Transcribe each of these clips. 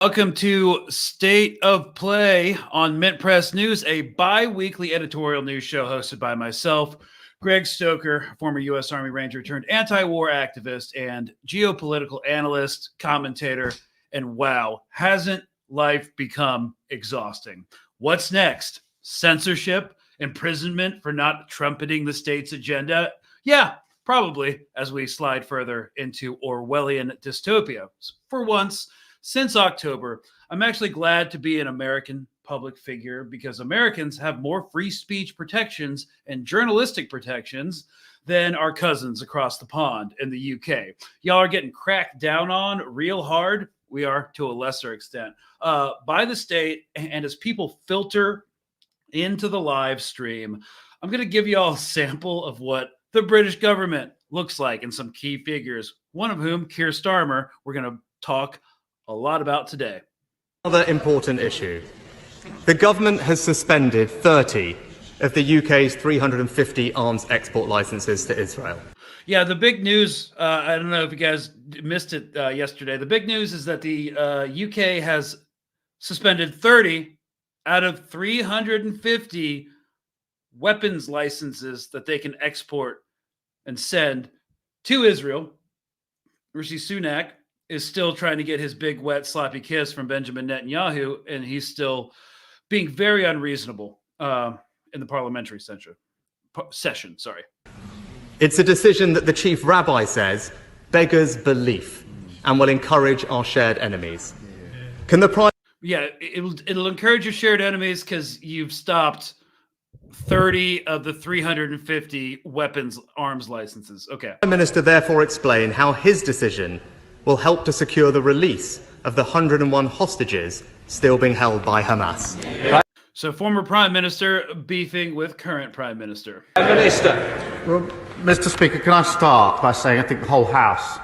Welcome to State of Play on Mint Press News, a bi-weekly editorial news show hosted by myself, Greg Stoker, former U.S. Army Ranger turned anti-war activist and geopolitical analyst, commentator, and wow, hasn't life become exhausting? What's next? Censorship? Imprisonment for not trumpeting the state's agenda? Yeah, probably, as we slide further into Orwellian dystopia. For once, since October, I'm actually glad to be an American public figure because Americans have more free speech protections and journalistic protections than our cousins across the pond in the UK. Y'all are getting cracked down on real hard. We are to a lesser extent by the state. And as people filter into the live stream, I'm going to give you all a sample of what the British government looks like and some key figures, one of whom, Keir Starmer, we're going to talk a lot about today. Another important issue. The government has suspended 30 of the UK's 350 arms export licenses to Israel. Yeah, the big news, I don't know if you guys missed it yesterday. The big news is that the UK has suspended 30 out of 350 weapons licenses that they can export and send to Israel. Rishi Sunak is still trying to get his big, wet, sloppy kiss from Benjamin Netanyahu, and he's still being very unreasonable in the parliamentary session. It's a decision that the chief rabbi says beggars belief and will encourage our shared enemies. Can the prime... Yeah, it'll encourage your shared enemies because you've stopped 30 of the 350 weapons arms licenses. Okay. Prime Minister therefore explain how his decision will help to secure the release of the 101 hostages still being held by Hamas. So former Prime Minister beefing with current Prime Minister. Prime Minister. Well, Mr. Speaker, can I start by saying I think the whole House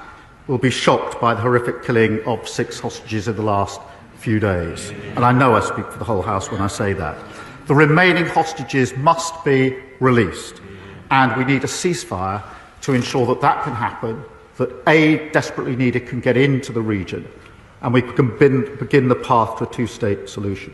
will be shocked by the horrific killing of 6 hostages in the last few days. And I know I speak for the whole House when I say that. The remaining hostages must be released. And we need a ceasefire to ensure that that can happen, that aid desperately needed can get into the region, and we can begin the path to a two-state solution.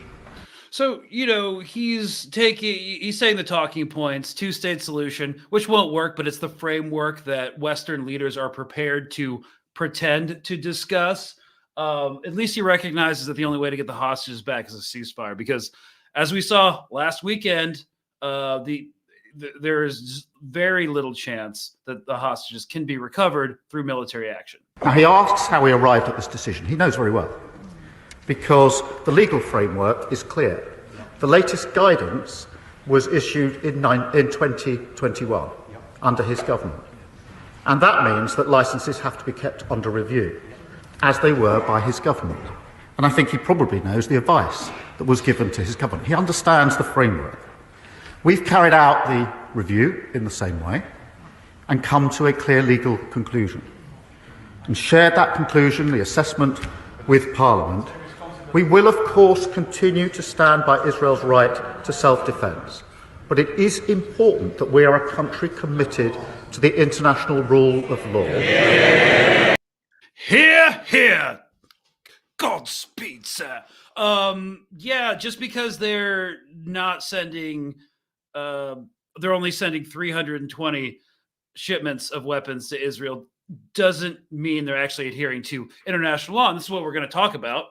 So, he's saying the talking points, two-state solution, which won't work, but it's the framework that Western leaders are prepared to pretend to discuss. At least he recognizes that the only way to get the hostages back is a ceasefire, because as we saw last weekend, there is very little chance that the hostages can be recovered through military action. Now, he asks how we arrived at this decision. He knows very well, because the legal framework is clear. The latest guidance was issued in 2021 under his government. And that means that licenses have to be kept under review, as they were by his government. And I think he probably knows the advice that was given to his government. He understands the framework. We've carried out the review in the same way and come to a clear legal conclusion. And shared that conclusion, the assessment, with Parliament. We will, of course, continue to stand by Israel's right to self-defence. But it is important that we are a country committed to the international rule of law. Hear, hear. Godspeed, sir. Just because they're not sending... they're only sending 320 shipments of weapons to Israel doesn't mean they're actually adhering to international law. And this is what we're going to talk about,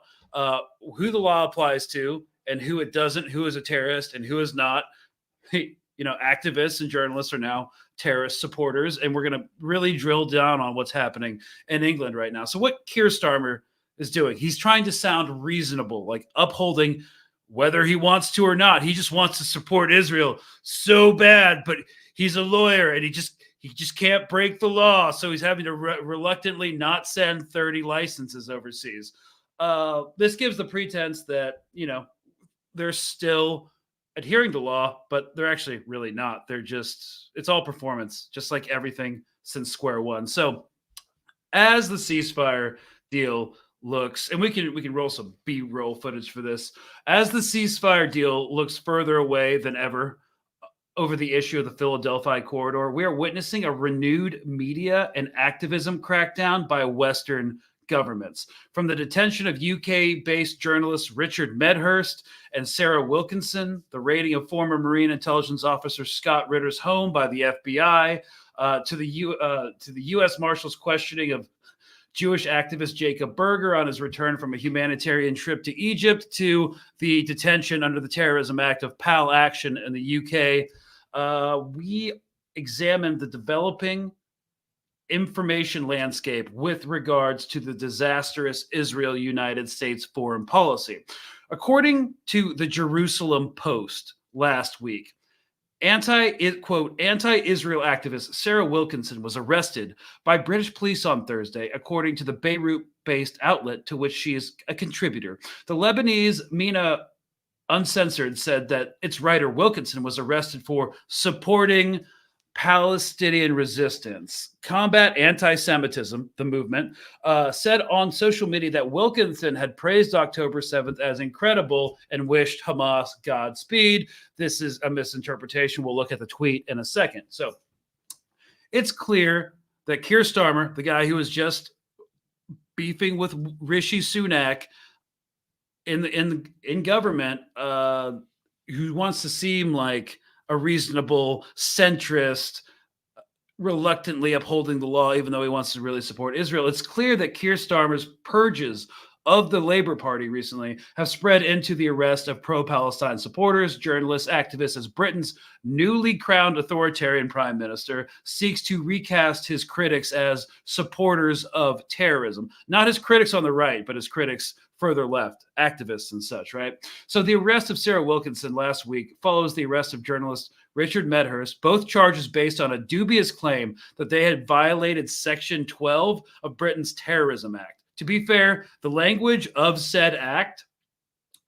who the law applies to and who it doesn't, who is a terrorist and who is not. Activists and journalists are now terrorist supporters, and we're going to really drill down on what's happening in England right now. So what Keir Starmer is doing, he's trying to sound reasonable, like upholding whether he wants to or not. He just wants to support Israel so bad, but he's a lawyer and he just can't break the law. So he's having to reluctantly not send 30 licenses overseas. This gives the pretense that, they're still adhering to law, but they're actually really not. It's all performance, just like everything since square one. So as the ceasefire deal looks, and we can roll some B-roll footage for this, as the ceasefire deal looks further away than ever over the issue of the Philadelphi Corridor, we are witnessing a renewed media and activism crackdown by Western governments. From the detention of UK-based journalists Richard Medhurst and Sarah Wilkinson, the raiding of former Marine intelligence officer Soctt Ritter's home by the FBI, to the US Marshals questioning of Jewish activist Jacob Berger on his return from a humanitarian trip to Egypt, to the detention under the Terrorism Act of PalAction in the UK. We examined the developing information landscape with regards to the disastrous Israel-United States foreign policy. According to the Jerusalem Post last week, anti-Israel activist Sarah Wilkinson was arrested by British police on Thursday, according to the Beirut-based outlet to which she is a contributor. The Lebanese Mina Uncensored said that its writer Wilkinson was arrested for supporting Palestinian resistance. Combat Anti-Semitism, the movement, said on social media that Wilkinson had praised October 7th as incredible and wished Hamas Godspeed. This is a misinterpretation. We'll look at the tweet in a second. So it's clear that Keir Starmer, the guy who was just beefing with Rishi Sunak in government, who wants to seem like a reasonable centrist, reluctantly upholding the law, even though he wants to really support Israel. It's clear that Keir Starmer's purges of the Labour Party recently have spread into the arrest of pro-Palestine supporters, journalists, activists, as Britain's newly crowned authoritarian prime minister seeks to recast his critics as supporters of terrorism. Not his critics on the right, but his critics further left, activists and such, right? So the arrest of Sarah Wilkinson last week follows the arrest of journalist Richard Medhurst, both charges based on a dubious claim that they had violated Section 12 of Britain's Terrorism Act. To be fair, the language of said act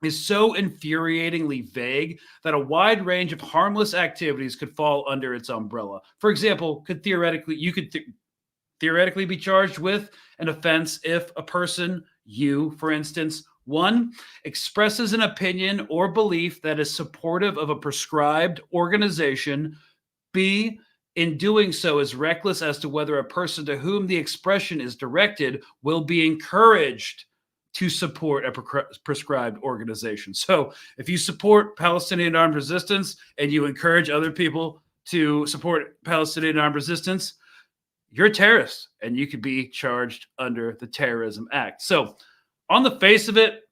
is so infuriatingly vague that a wide range of harmless activities could fall under its umbrella. For example, you could theoretically be charged with an offense if a person, you, for instance, 1, expresses an opinion or belief that is supportive of a prescribed organization. B, in doing so is reckless as to whether a person to whom the expression is directed will be encouraged to support a prescribed organization. So if you support Palestinian armed resistance and you encourage other people to support Palestinian armed resistance, you're a terrorist and you could be charged under the Terrorism Act. So on the face of it,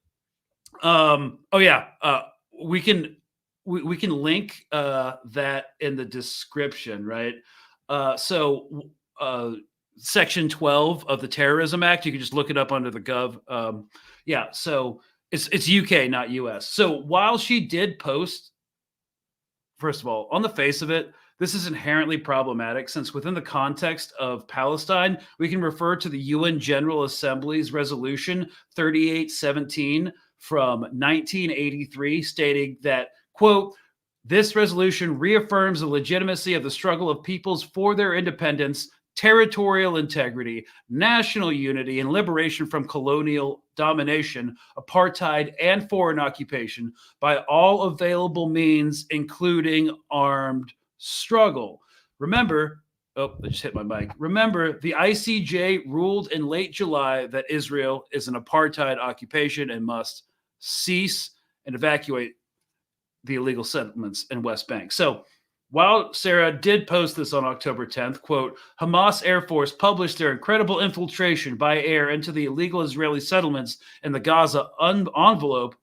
we can link that in the description, right? Section 12 of the Terrorism Act, you can just look it up under the gov. So it's UK, not US. So while she did post, first of all, on the face of it, this is inherently problematic since within the context of Palestine, we can refer to the UN General Assembly's Resolution 3817 from 1983, stating that, quote, this resolution reaffirms the legitimacy of the struggle of peoples for their independence, territorial integrity, national unity, and liberation from colonial domination, apartheid, and foreign occupation by all available means, including armed struggle. Remember, I just hit my mic. Remember, the ICJ ruled in late July that Israel is an apartheid occupation and must cease and evacuate the illegal settlements in West Bank. So while Sarah did post this on October 10th, quote, Hamas Air Force published their incredible infiltration by air into the illegal Israeli settlements in the Gaza envelope,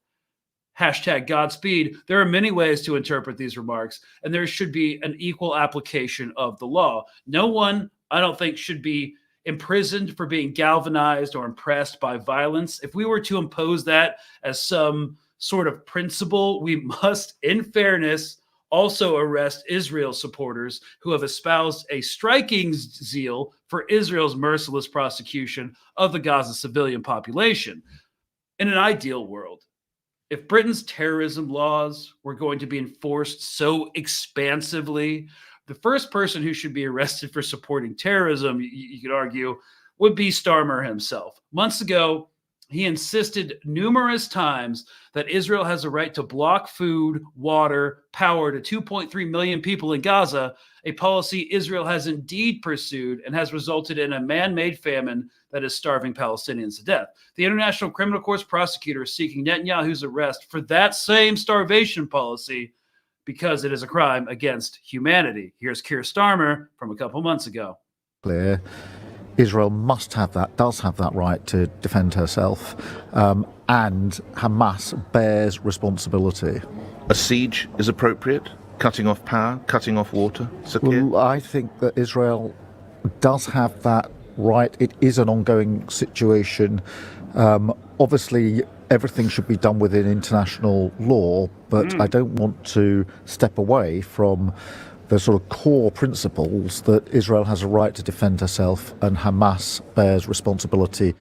hashtag Godspeed. There are many ways to interpret these remarks, and there should be an equal application of the law. No one, I don't think, should be imprisoned for being galvanized or impressed by violence. If we were to impose that as some sort of principle, we must, in fairness, also arrest Israel supporters who have espoused a striking zeal for Israel's merciless prosecution of the Gaza civilian population. In an ideal world, if Britain's terrorism laws were going to be enforced so expansively, the first person who should be arrested for supporting terrorism, you could argue, would be Starmer himself. Months ago, he insisted numerous times that Israel has a right to block food, water, power to 2.3 million people in Gaza, a policy Israel has indeed pursued and has resulted in a man-made famine that is starving Palestinians to death. The International Criminal Court's prosecutor is seeking Netanyahu's arrest for that same starvation policy because it is a crime against humanity. Here's Keir Starmer from a couple months ago. Clear. Israel does have that right to defend herself, and Hamas bears responsibility. A siege is appropriate? Cutting off power, cutting off water? Well, I think that Israel does have that right. It is an ongoing situation. Obviously, everything should be done within international law, but I don't want to step away from the sort of core principles that Israel has a right to defend herself and Hamas bears responsibility.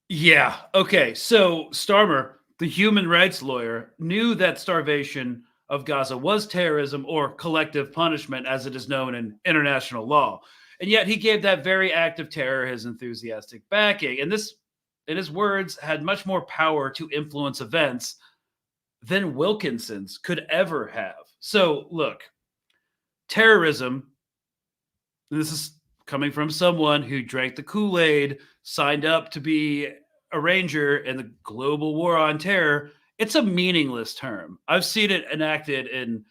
Yeah, okay. So Starmer, the human rights lawyer, knew that starvation of Gaza was terrorism or collective punishment, as it is known in international law. And yet he gave that very act of terror his enthusiastic backing. And this, in his words, had much more power to influence events than Wilkinson's could ever have. So, look, terrorism, and this is coming from someone who drank the Kool-Aid, signed up to be a ranger in the global war on terror, it's a meaningless term. I've seen it enacted in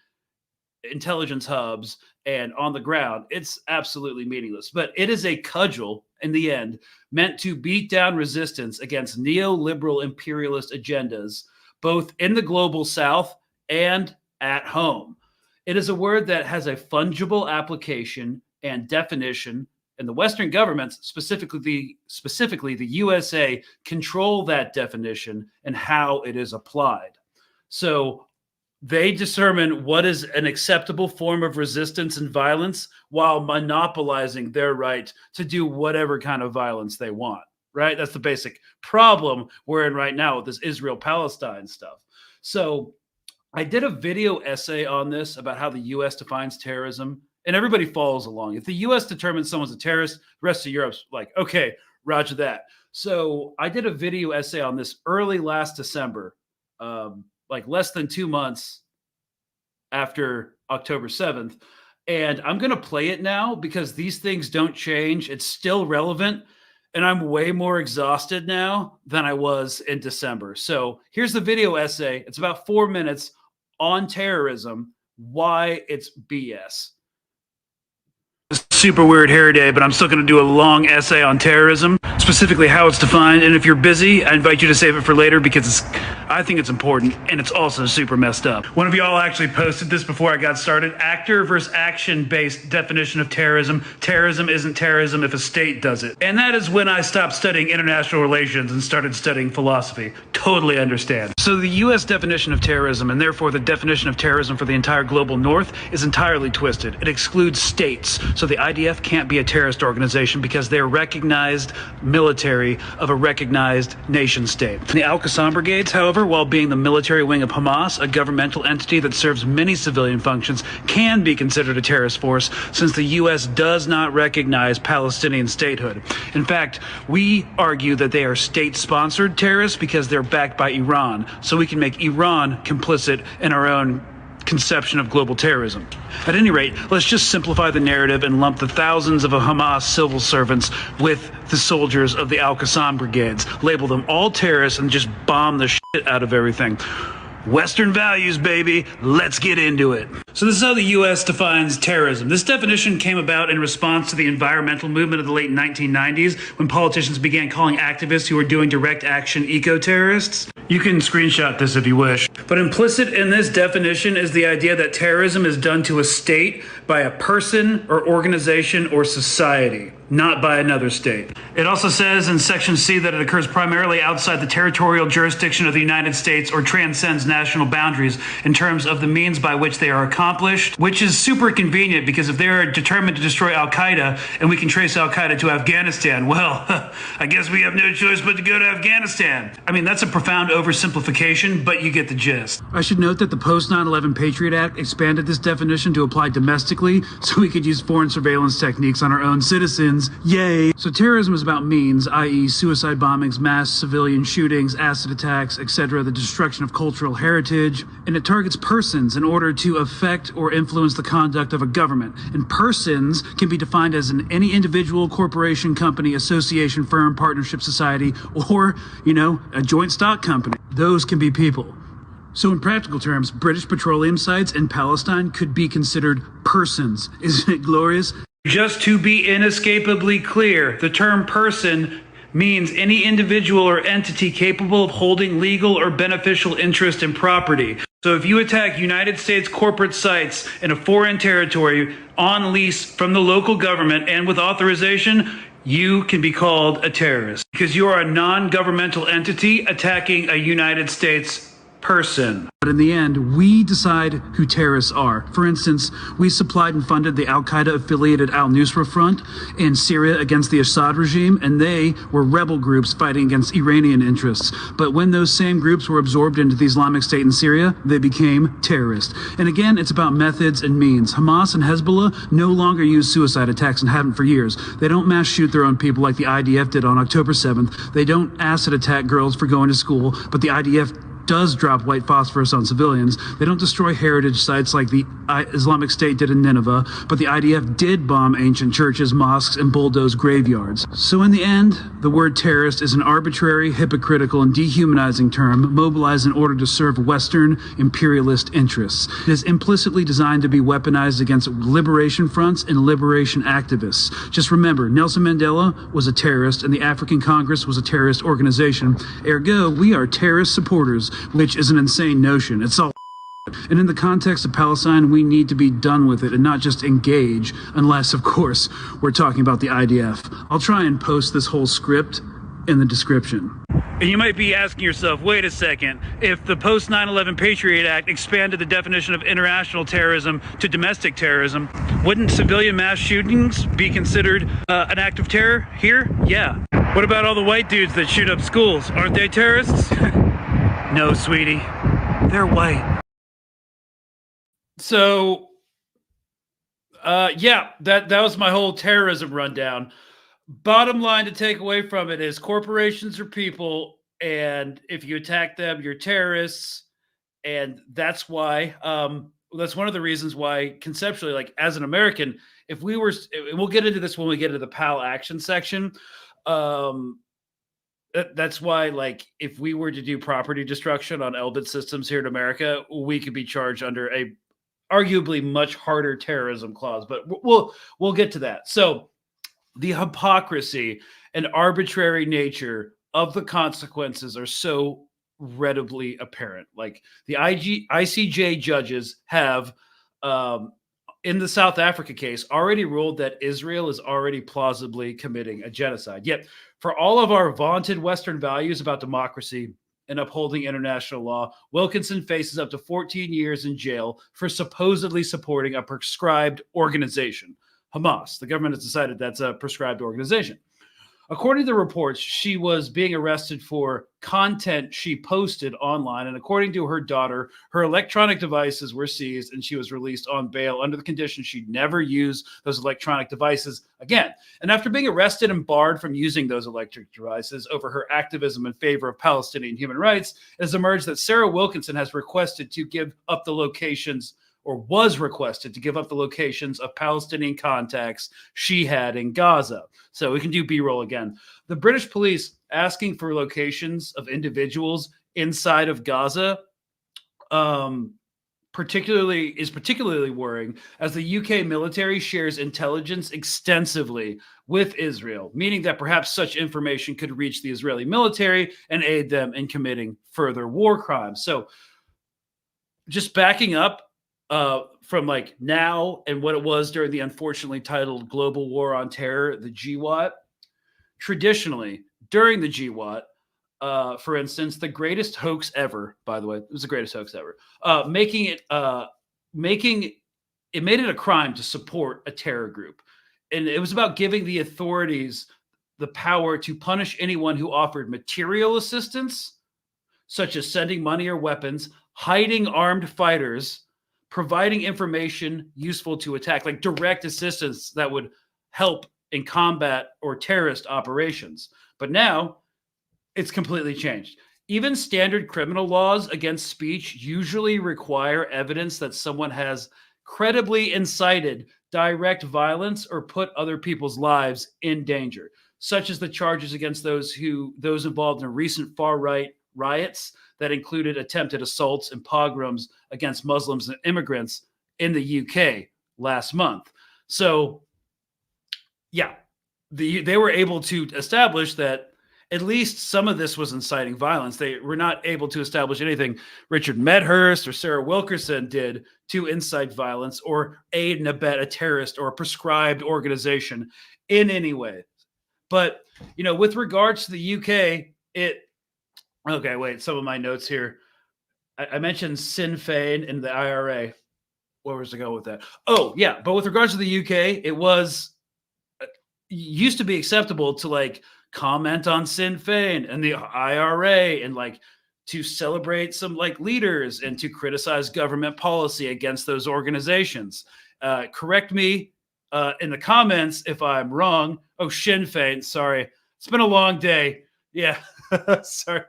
intelligence hubs and on the ground. It's absolutely meaningless. But it is a cudgel, in the end, meant to beat down resistance against neoliberal imperialist agendas, both in the global south and at home. It is a word that has a fungible application and definition, and the Western governments, specifically the USA, control that definition and how it is applied. So they determine what is an acceptable form of resistance and violence while monopolizing their right to do whatever kind of violence they want, right? That's the basic problem we're in right now with this Israel-Palestine stuff. So I did a video essay on this about how the U.S. defines terrorism, and everybody follows along. If the U.S. determines someone's a terrorist, the rest of Europe's like, okay, roger that. So I did a video essay on this early last December, like less than 2 months after October 7th. And I'm going to play it now because these things don't change. It's still relevant. And I'm way more exhausted now than I was in December. So here's the video essay. It's about 4 minutes on terrorism, why it's BS. Super weird hair day, but I'm still going to do a long essay on terrorism, specifically how it's defined. And if you're busy, I invite you to save it for later because I think it's important and it's also super messed up. One of y'all actually posted this before I got started. Actor versus action-based definition of terrorism. Terrorism isn't terrorism if a state does it. And that is when I stopped studying international relations and started studying philosophy. Totally understand. So the U.S. definition of terrorism, and therefore the definition of terrorism for the entire global north, is entirely twisted. It excludes states. So the IDF can't be a terrorist organization because they're recognized military of a recognized nation state. The Al-Qassam brigades, however, while being the military wing of Hamas, a governmental entity that serves many civilian functions, can be considered a terrorist force since the U.S. does not recognize Palestinian statehood. In fact, we argue that they are state-sponsored terrorists because they're backed by Iran, so we can make Iran complicit in our own conception of global terrorism. At any rate, let's just simplify the narrative and lump the thousands of Hamas civil servants with the soldiers of the Al-Qassam brigades, label them all terrorists, and just bomb the shit out of everything. Western values, baby. Let's get into it. So this is how the U.S. defines terrorism. This definition came about in response to the environmental movement of the late 1990s when politicians began calling activists who were doing direct action eco-terrorists. You can screenshot this if you wish. But implicit in this definition is the idea that terrorism is done to a state by a person or organization or society, not by another state. It also says in Section C that it occurs primarily outside the territorial jurisdiction of the United States or transcends national boundaries in terms of the means by which they are accomplished, which is super convenient because if they're determined to destroy Al-Qaeda and we can trace Al-Qaeda to Afghanistan, well, I guess we have no choice but to go to Afghanistan. I mean, that's a profound oversimplification, but you get the gist. I should note that the post 9/11 Patriot Act expanded this definition to apply domestic basically, so we could use foreign surveillance techniques on our own citizens. Yay! So terrorism is about means, i.e. suicide bombings, mass civilian shootings, acid attacks, etc., the destruction of cultural heritage, and it targets persons in order to affect or influence the conduct of a government. And persons can be defined as any individual, corporation, company, association, firm, partnership, society, or, a joint stock company. Those can be people. So in practical terms, British petroleum sites in Palestine could be considered persons. Isn't it glorious? Just to be inescapably clear, the term person means any individual or entity capable of holding legal or beneficial interest in property. So if you attack United States corporate sites in a foreign territory on lease from the local government and with authorization, you can be called a terrorist because you are a non-governmental entity attacking a United States person. But in the end, we decide who terrorists are. For instance, we supplied and funded the Al-Qaeda-affiliated Al-Nusra Front in Syria against the Assad regime, and they were rebel groups fighting against Iranian interests. But when those same groups were absorbed into the Islamic State in Syria, they became terrorists. And again, it's about methods and means. Hamas and Hezbollah no longer use suicide attacks and haven't for years. They don't mass shoot their own people like the IDF did on October 7th. They don't acid attack girls for going to school, but the IDF does drop white phosphorus on civilians. They don't destroy heritage sites like the Islamic State did in Nineveh, but the IDF did bomb ancient churches, mosques, and bulldoze graveyards. So in the end, the word terrorist is an arbitrary, hypocritical, and dehumanizing term mobilized in order to serve Western imperialist interests. It is implicitly designed to be weaponized against liberation fronts and liberation activists. Just remember, Nelson Mandela was a terrorist and the African Congress was a terrorist organization. Ergo, we are terrorist supporters, which is an insane notion. It's all and in the context of Palestine, we need to be done with it and not just engage, unless, of course, we're talking about the IDF. I'll try and post this whole script in the description. And you might be asking yourself, wait a second, if the post 9/11 Patriot Act expanded the definition of international terrorism to domestic terrorism, wouldn't civilian mass shootings be considered an act of terror here? Yeah. What about all the white dudes that shoot up schools? Aren't they terrorists? No, sweetie. They're white. So, yeah, that was my whole terrorism rundown. Bottom line to take away from it is corporations are people, and if you attack them, you're terrorists. And that's why, that's one of the reasons why conceptually, like as an American, if we were, and we'll get into this when we get into the PalAction section, that's why, like, if we were to do property destruction on Elbit systems here in America, we could be charged under a arguably much harder terrorism clause. But we'll get to that. So the hypocrisy and arbitrary nature of the consequences are so readily apparent. Like the ICJ judges have, in the South Africa case, already ruled that Israel is already plausibly committing a genocide. Yet, for all of our vaunted Western values about democracy and upholding international law, Wilkinson faces up to 14 years in jail for supposedly supporting a prescribed organization. Hamas. The government has decided that's a prescribed organization. According to reports, she was being arrested for content she posted online. And according to her daughter, her electronic devices were seized and she was released on bail under the condition she'd never use those electronic devices again. And after being arrested and barred from using those electric devices over her activism in favor of Palestinian human rights, it has emerged that Sarah Wilkinson has requested to give up the locations or was requested to give up the locations of Palestinian contacts she had in Gaza. So we can do B-roll again. The British police asking for locations of individuals inside of Gaza particularly worrying, as the UK military shares intelligence extensively with Israel, meaning that perhaps such information could reach the Israeli military and aid them in committing further war crimes. So just backing up, from like now and what it was during the unfortunately titled Global War on Terror, the GWOT. Traditionally, during the GWOT, for instance, the greatest hoax ever, by the way, it was the greatest hoax ever, it made it a crime to support a terror group. And it was about giving the authorities the power to punish anyone who offered material assistance, such as sending money or weapons, hiding armed fighters, providing information useful to attack, like direct assistance that would help in combat or terrorist operations. But now it's completely changed. Even standard criminal laws against speech usually require evidence that someone has credibly incited direct violence or put other people's lives in danger, such as the charges against those involved in recent far-right riots that included attempted assaults and pogroms against Muslims and immigrants in the UK last month. So, yeah, they were able to establish that at least some of this was inciting violence. They were not able to establish anything Richard Medhurst or Sarah Wilkinson did to incite violence or aid and abet a terrorist or a prescribed organization in any way. But, with regards to the UK, okay, wait, some of my notes here. I mentioned Sinn Féin and the IRA. Where was I going with that? Oh, yeah. But with regards to the UK, it used to be acceptable to comment on Sinn Féin and the IRA and to celebrate some leaders and to criticize government policy against those organizations. Correct me in the comments if I'm wrong. Oh, Sinn Féin. Sorry. It's been a long day. Yeah. Sorry.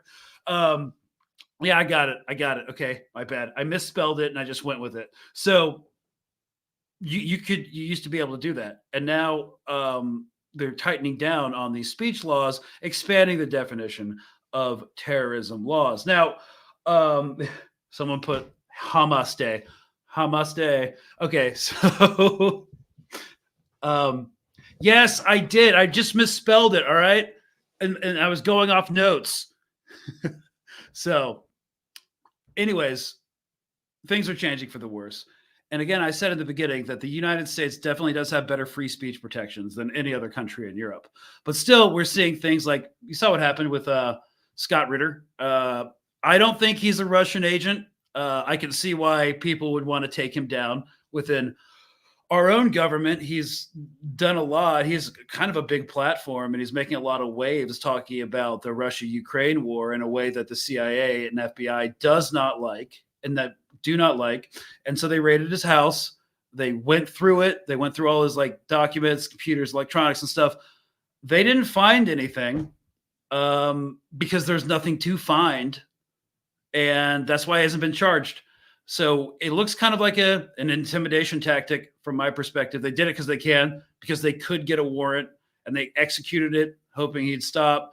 Yeah, I got it. Okay. My bad. I misspelled it and I just went with it. So you used to be able to do that. And now, they're tightening down on these speech laws, expanding the definition of terrorism laws. Now, someone put Hamas Day. Hamas Day. Okay, so yes, I did. I just misspelled it. All right, and I was going off notes. So, anyways, things are changing for the worse. And again, I said in the beginning that the United States definitely does have better free speech protections than any other country in Europe. But still, we're seeing things like you saw what happened with Soctt Ritter. I don't think he's a Russian agent. I can see why people would want to take him down within our own government. He's done a lot. He's kind of a big platform, and he's making a lot of waves talking about the Russia-Ukraine war in a way that the CIA and FBI does not like and that do not like. And so they raided his house. They went through it. They went through all his documents, computers, electronics and stuff. They didn't find anything because there's nothing to find. And that's why he hasn't been charged. So it looks kind of like an intimidation tactic from my perspective. They did it because they could get a warrant, and they executed it hoping he'd stop.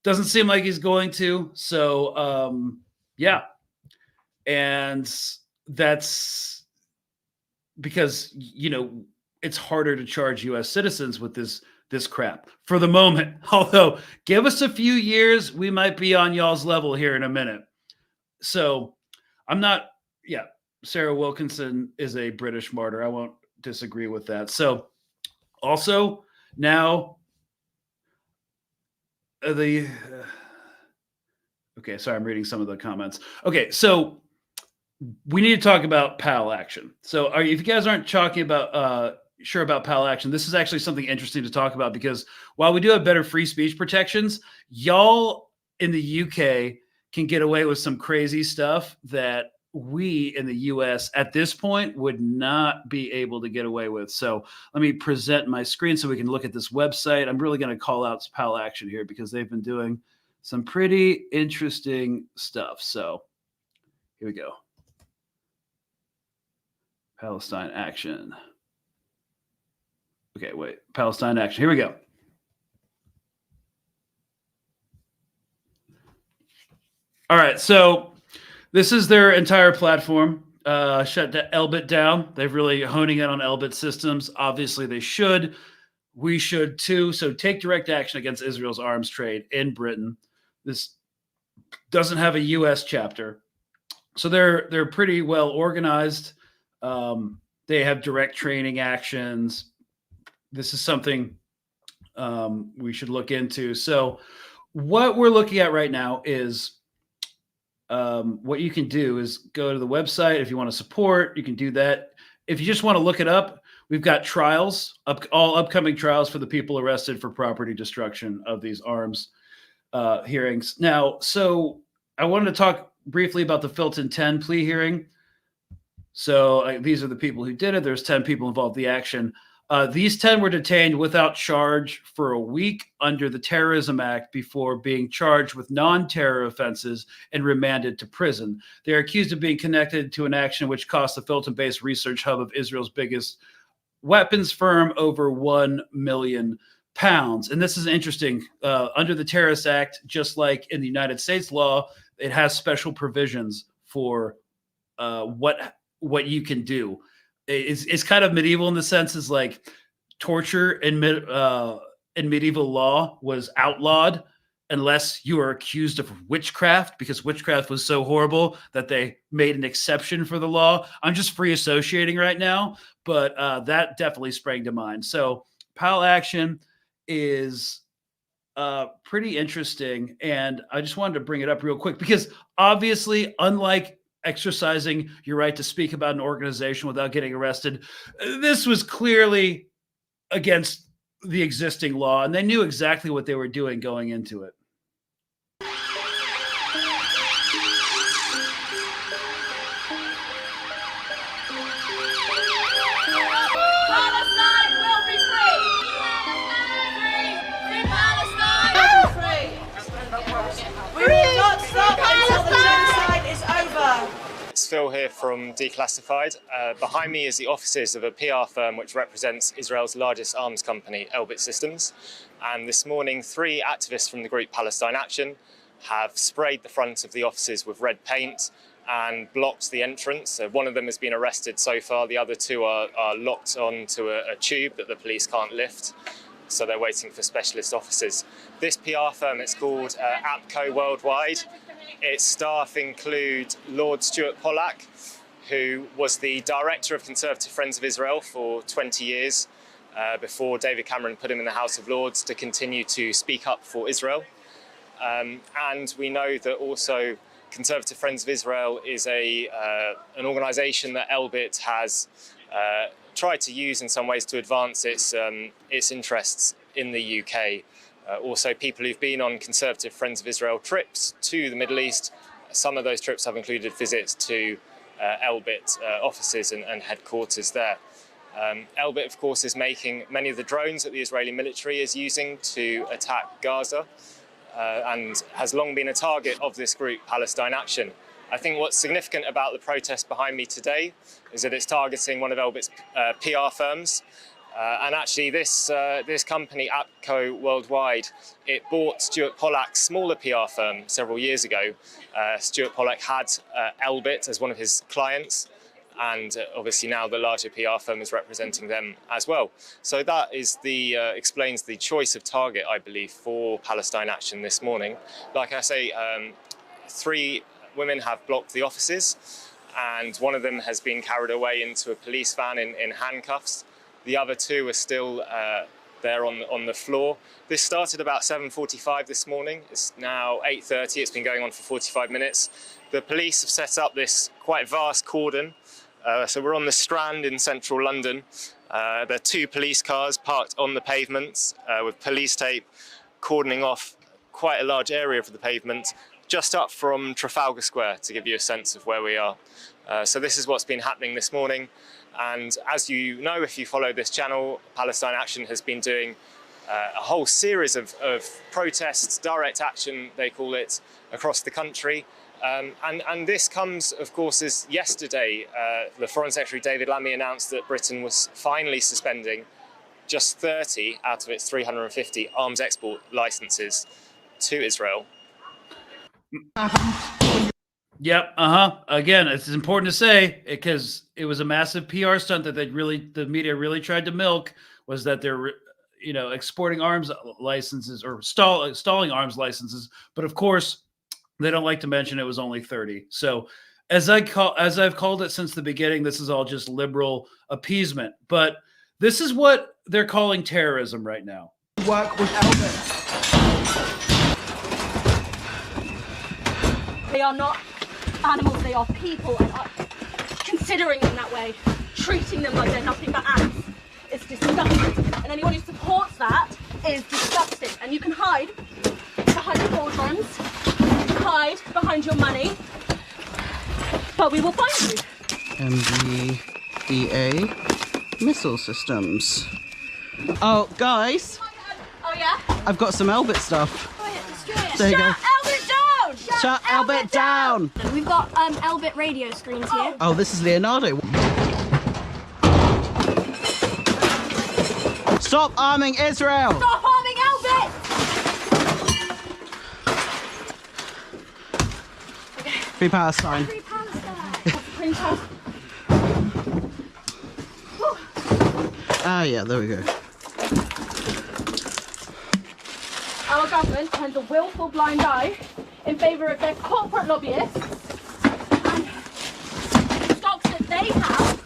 Doesn't seem like he's going to. So, yeah. And that's because, it's harder to charge U.S. citizens with this crap for the moment. Although, give us a few years, we might be on y'all's level here in a minute. So Sarah Wilkinson is a British martyr. I won't disagree with that. So also now okay, sorry, I'm reading some of the comments. Okay, so we need to talk about PalAction. So if you guys aren't talking about sure about PalAction, this is actually something interesting to talk about, because while we do have better free speech protections, y'all in the UK can get away with some crazy stuff that we in the US at this point would not be able to get away with. So let me present my screen so we can look at this website. I'm really going to call out PalAction here because they've been doing some pretty interesting stuff. So here we go. Palestine Action. Okay, wait. Palestine Action. Here we go. All right, so this is their entire platform. Shut the Elbit down. They're really honing in on Elbit systems. Obviously, they should. We should too. So take direct action against Israel's arms trade in Britain. This doesn't have a U.S. chapter, so they're pretty well organized. They have direct training actions. This is something we should look into. So what we're looking at right now is what you can do is go to the website. If you want to support, you can do that. If you just want to look it up, we've got trials, all upcoming trials for the people arrested for property destruction of these arms hearings. Now, so I wanted to talk briefly about the Filton 10 plea hearing. So these are the people who did it. There's 10 people involved in the action. These 10 were detained without charge for a week under the Terrorism Act before being charged with non-terror offenses and remanded to prison. They are accused of being connected to an action which cost the Filton-based research hub of Israel's biggest weapons firm over £1 million. And this is interesting. Under the Terrorist Act, just like in the United States law, it has special provisions for what you can do. It's kind of medieval in the sense is like torture in medieval law was outlawed unless you were accused of witchcraft, because witchcraft was so horrible that they made an exception for the law. I'm just free associating right now, but that definitely sprang to mind. So PalAction is pretty interesting, and I just wanted to bring it up real quick because obviously, unlike exercising your right to speak about an organization without getting arrested, this was clearly against the existing law, and they knew exactly what they were doing going into it. Palestine will be free! Free Palestine! Free! We will not stop until the genocide is over! It's Phil here from Declassified. Behind me is the offices of a PR firm which represents Israel's largest arms company, Elbit Systems. And this morning, 3 activists from the group Palestine Action have sprayed the front of the offices with red paint and blocked the entrance. One of them has been arrested so far. The other 2 are locked onto a tube that the police can't lift. So they're waiting for specialist officers. This PR firm, it's called APCO Worldwide. Its staff include Lord Stuart Pollack, who was the director of Conservative Friends of Israel for 20 years before David Cameron put him in the House of Lords to continue to speak up for Israel. And we know that also Conservative Friends of Israel is an organisation that Elbit has tried to use in some ways to advance its interests in the UK. Also, people who've been on Conservative Friends of Israel trips to the Middle East, some of those trips have included visits to Elbit offices and headquarters there. Elbit, of course, is making many of the drones that the Israeli military is using to attack Gaza and has long been a target of this group, Palestine Action. I think what's significant about the protest behind me today is that it's targeting one of Elbit's PR firms. And actually, this company, APCO Worldwide, it bought Stuart Pollack's smaller PR firm several years ago. Stuart Pollack had Elbit as one of his clients, and obviously now the larger PR firm is representing them as well. So that is explains the choice of target, I believe, for Palestine Action this morning. Like I say, 3 women have blocked the offices, and one of them has been carried away into a police van in handcuffs. The other 2 are still there on the floor. This started about 7:45 this morning. It's now 8:30. It's been going on for 45 minutes. The police have set up this quite vast cordon. So we're on the Strand in central London. There are 2 police cars parked on the pavements with police tape cordoning off quite a large area of the pavement, just up from Trafalgar Square, to give you a sense of where we are. So this is what's been happening this morning. And as you know, if you follow this channel, Palestine Action has been doing a whole series of protests, direct action, they call it, across the country. And this comes, of course, as yesterday, the Foreign Secretary David Lammy announced that Britain was finally suspending just 30 out of its 350 arms export licenses to Israel. Yep. Again, it's important to say because it was a massive PR stunt that the media really tried to milk, was that they're, exporting arms licenses or stalling arms licenses. But of course, they don't like to mention it was only 30. So as I've called it since the beginning, this is all just liberal appeasement. But this is what they're calling terrorism right now. Work with Elbit. They are not animals, they are people, and considering them that way, treating them like they're nothing but ants, it's disgusting. And anyone who supports that is disgusting. And you can hide behind your cauldrons, hide behind your money, but we will find you. MBDA missile systems. Oh, guys, Oh yeah? I've got some Elbit stuff. Oh yeah, destroy it. There you go. Shut Elbit down! Shut Elbit down! We've got Elbit radio screens here. Oh, this is Leonardo. Stop arming Israel! Stop harming Elbit! Free Palestine. Free Palestine. Print off. Ah, yeah, there we go. Our government turns a willful blind eye in favour of their corporate lobbyists and stocks that they have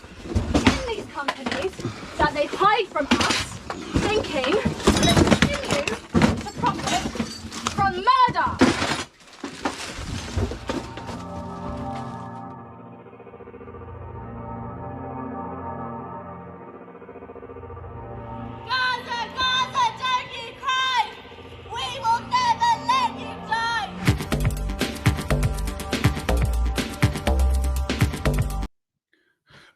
in these companies that they hide from us, thinking they continue to profit from murder. Gaza, Gaza, don't you cry! We will never let you die!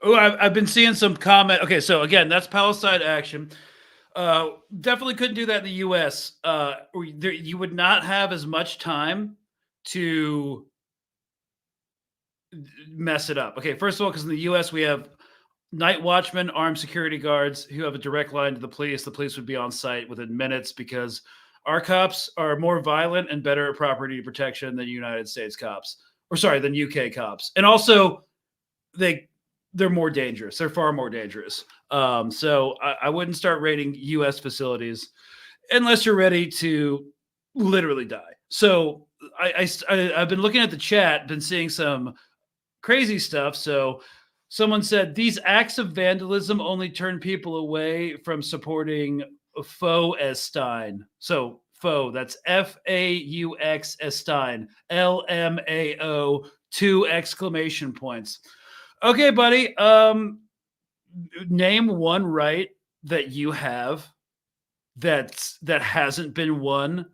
Oh, I've been seeing some comment. Okay, so again, that's Palestine Action. Definitely couldn't do that in the U.S. You would not have as much time to mess it up. Okay, first of all, because in the U.S. we have night watchmen, armed security guards who have a direct line to the police. The police would be on site within minutes because our cops are more violent and better at property protection than United States cops, than UK cops. And also, they're more dangerous. They're far more dangerous. So I wouldn't start raiding U.S. facilities unless you're ready to literally die. So I've been looking at the chat, been seeing some crazy stuff. So someone said these acts of vandalism only turn people away from supporting Faux Palestine. So Faux, that's F-A-U-X Palestine, L-M-A-O, 2 exclamation points. Okay, buddy. Name one right that you have that hasn't been won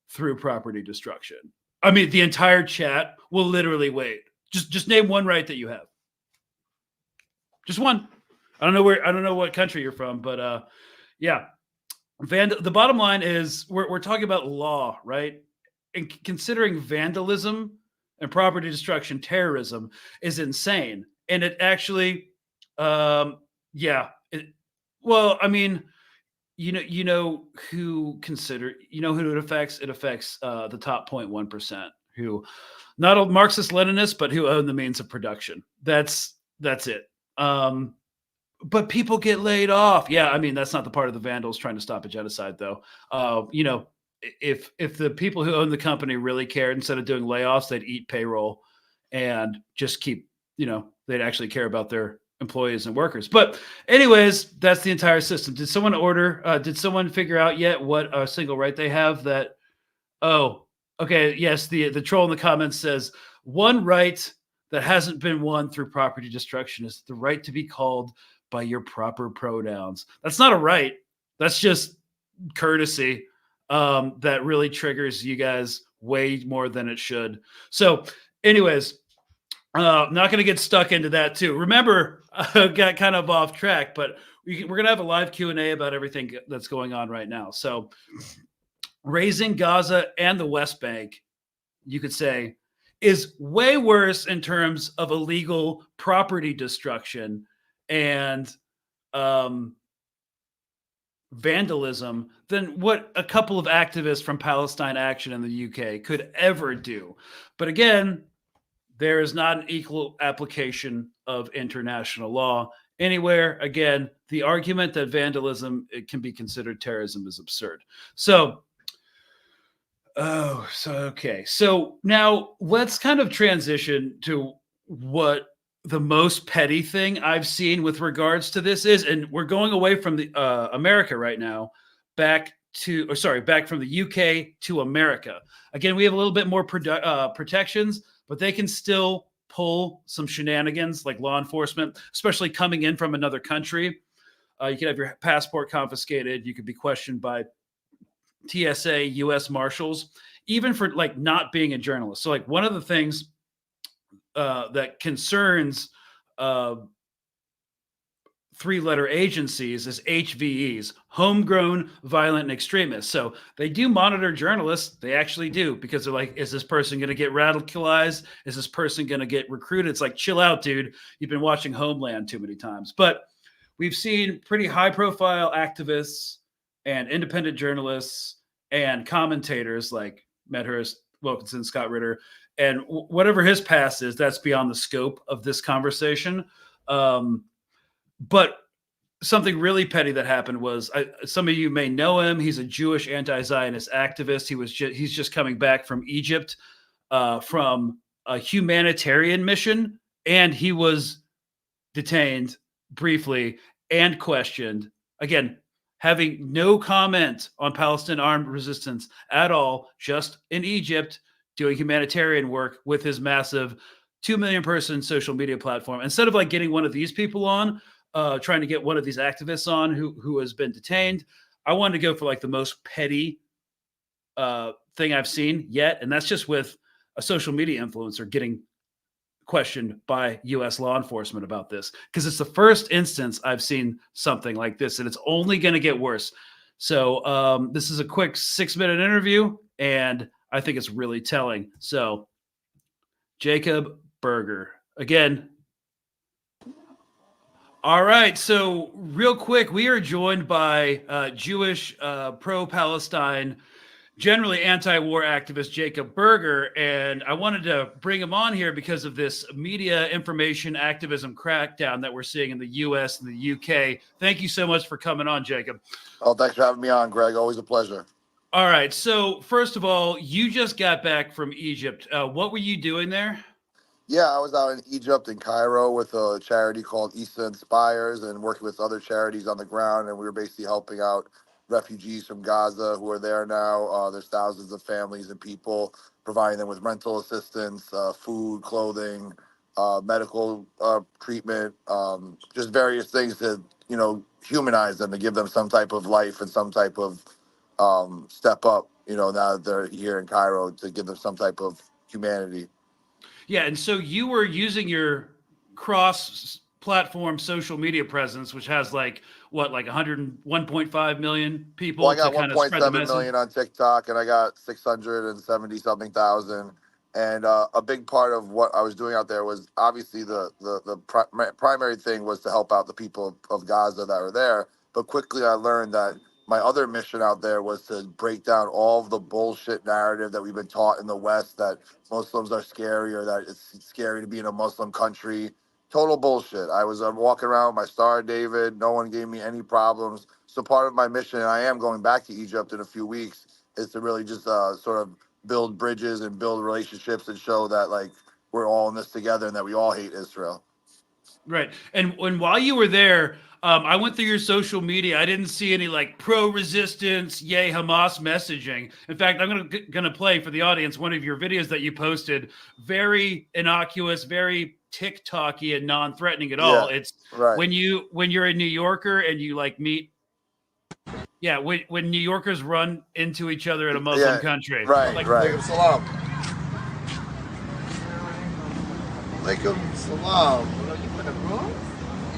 through property destruction. I mean, the entire chat will literally wait. Just name one right that you have. Just one. I don't know what country you're from, but yeah. The bottom line is we're talking about law, right? And considering vandalism and property destruction, terrorism is insane. And it actually, well, I mean, you know who it affects? It affects the top 0.1% who not all Marxist Leninists, but who own the means of production. That's it. But people get laid off. Yeah, I mean, that's not the part of the vandals trying to stop a genocide, though. If the people who own the company really cared, instead of doing layoffs, they'd eat payroll and just keep, they'd actually care about their employees and workers. But anyways, that's the entire system. Did someone figure out yet what a single right they have that? Oh, okay. Yes. The troll in the comments says one right that hasn't been won through property destruction is the right to be called by your proper pronouns. That's not a right. That's just courtesy. That really triggers you guys way more than it should. So anyways, not going to get stuck into that too. Remember, I got kind of off track, but we're going to have a live Q&A about everything that's going on right now. So raising Gaza and the West Bank, you could say, is way worse in terms of illegal property destruction and vandalism than what a couple of activists from Palestine Action in the UK could ever do. But again, there is not an equal application of international law anywhere. Again, the argument that vandalism can be considered terrorism is absurd. So now let's kind of transition to what the most petty thing I've seen with regards to this is, and we're going away from the America right now, back from the UK to America. Again, we have a little bit more protections, but they can still pull some shenanigans like law enforcement, especially coming in from another country. You could have your passport confiscated. You could be questioned by TSA, US Marshals, even for not being a journalist. So one of the things that concerns uh, three-letter agencies as HVEs, homegrown violent and extremists. So they do monitor journalists. They actually do, because they're like, is this person going to get radicalized? Is this person going to get recruited? It's like, chill out, dude. You've been watching Homeland too many times. But we've seen pretty high-profile activists and independent journalists and commentators like Medhurst, Wilkinson, Soctt Ritter, and whatever his past is, that's beyond the scope of this conversation. But something really petty that happened was, some of you may know him. He's a Jewish anti-Zionist activist. He's just coming back from Egypt from a humanitarian mission, and he was detained briefly and questioned. Again, having no comment on Palestinian armed resistance at all, just in Egypt doing humanitarian work with his massive 2 million person social media platform. Instead of like getting one of these people on, trying to get one of these activists on who has been detained, I wanted to go for like the most petty thing I've seen yet. And that's just with a social media influencer getting questioned by US law enforcement about this, because it's the first instance I've seen something like this, and it's only going to get worse. So this is a quick 6-minute interview, and I think it's really telling. So Jacob Berger again. All right. So real quick, we are joined by Jewish pro-Palestine, generally anti-war activist Jacob Berger, and I wanted to bring him on here because of this media information activism crackdown that we're seeing in the US and the UK. Thank you so much for coming on, Jacob. Oh, thanks for having me on, Greg. Always a pleasure. All right. So first of all, you just got back from Egypt. What were you doing there? Yeah, I was out in Egypt, in Cairo, with a charity called Isa Inspires, and working with other charities on the ground, and we were basically helping out refugees from Gaza who are there now. There's thousands of families and people, providing them with rental assistance, food, clothing, medical treatment, just various things to, humanize them, to give them some type of life and some type of step up, now that they're here in Cairo, to give them some type of humanity. Yeah, and so you were using your cross-platform social media presence, which has like 101.5 million people. Well, I got to kind of spread the 1.7 million on TikTok, and I got 670 something thousand. And a big part of what I was doing out there was obviously the primary thing was to help out the people of Gaza that were there. But quickly I learned that my other mission out there was to break down all of the bullshit narrative that we've been taught in the West, that Muslims are scary or that it's scary to be in a Muslim country. Total bullshit. I was walking around with my Star of David. No one gave me any problems. So part of my mission, and I am going back to Egypt in a few weeks, is to really just sort of build bridges and build relationships and show that like we're all in this together and that we all hate Israel. Right. And while you were there, I went through your social media. I didn't see any like pro-resistance, yay Hamas messaging. In fact, I'm gonna play for the audience one of your videos that you posted. Very innocuous, very TikTok-y and non-threatening at all. Yeah, it's right. when you're a New Yorker and you like meet. Yeah, when New Yorkers run into each other in a Muslim country. Right, like, right. Salam. Alaikum salam.